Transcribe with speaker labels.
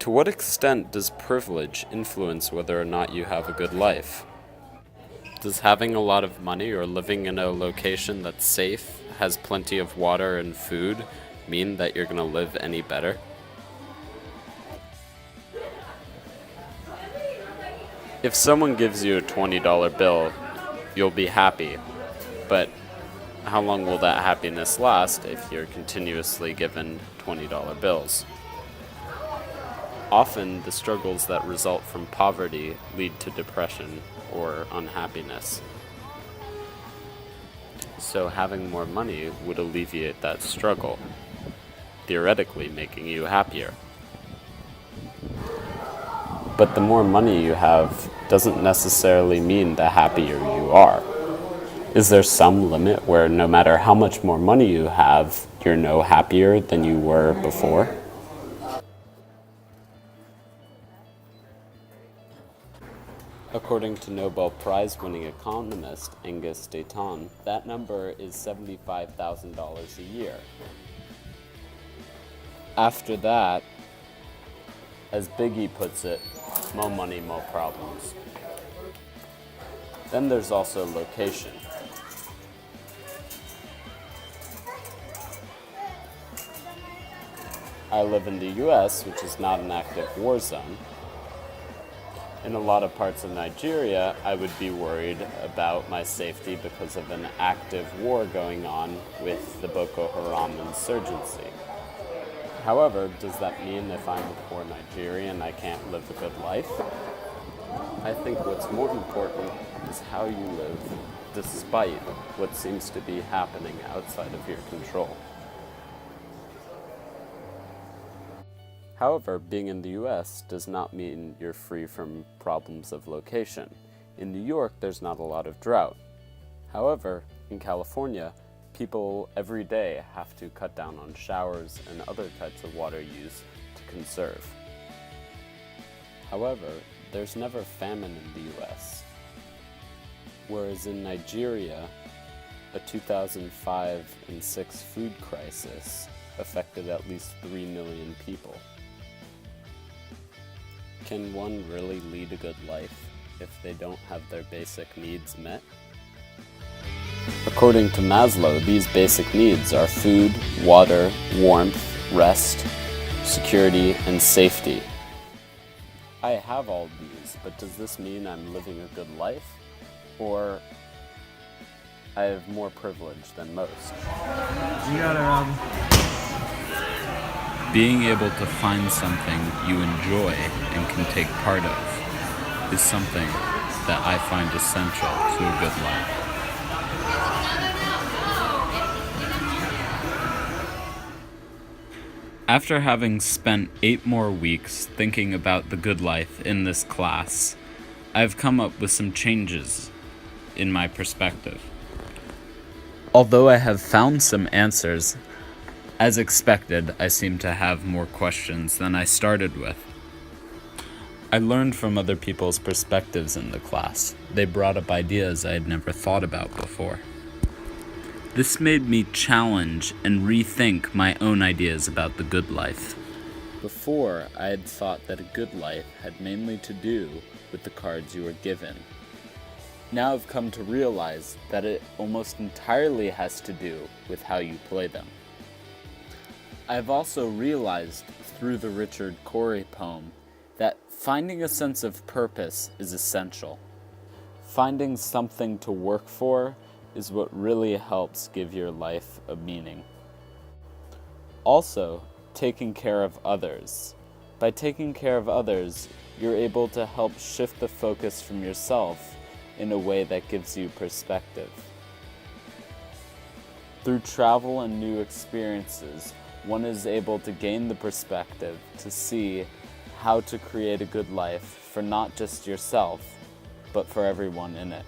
Speaker 1: To what extent does privilege influence whether or not you have a good life? Does having a lot of money or living in a location that's safe, has plenty of water and food, mean that you're going to live any better? If someone gives you a $20 bill, you'll be happy, but how long will that happiness last if you're continuously given $20 bills? Often, the struggles that result from poverty lead to depression or unhappiness. So having more money would alleviate that struggle, theoretically making you happier. But the more money you have doesn't necessarily mean the happier you are. Is there some limit where no matter how much more money you have, you're no happier than you were before? According to Nobel Prize-winning economist Angus Deaton, that number is $75,000 a year. After that, as Biggie puts it, more money, more problems. Then there's also location. I live in the US, which is not an active war zone. In a lot of parts of Nigeria, I would be worried about my safety because of an active war going on with the Boko Haram insurgency. However, does that mean if I'm a poor Nigerian, I can't live a good life? I think what's more important is how you live, despite what seems to be happening outside of your control. However, being in the US does not mean you're free from problems of location. In New York, there's not a lot of drought. However, in California, people every day have to cut down on showers and other types of water use to conserve. However, there's never famine in the US. Whereas in Nigeria, a 2005 and 6 food crisis affected at least 3 million people. Can one really lead a good life if they don't have their basic needs met? According to Maslow, these basic needs are food, water, warmth, rest, security, and safety. I have all these, but does this mean I'm living a good life? Or I have more privilege than most? Being able to find something you enjoy and can take part of is something that I find essential to a good life. After having spent 8 more weeks thinking about the good life in this class, I've come up with some changes in my perspective. Although I have found some answers, as expected, I seem to have more questions than I started with. I learned from other people's perspectives in the class. They brought up ideas I had never thought about before. This made me challenge and rethink my own ideas about the good life. Before, I had thought that a good life had mainly to do with the cards you were given. Now I've come to realize that it almost entirely has to do with how you play them. I've also realized through the Richard Cory poem that finding a sense of purpose is essential. Finding something to work for is what really helps give your life a meaning. Also, taking care of others. By taking care of others, you're able to help shift the focus from yourself in a way that gives you perspective. Through travel and new experiences, one is able to gain the perspective to see how to create a good life for not just yourself, but for everyone in it.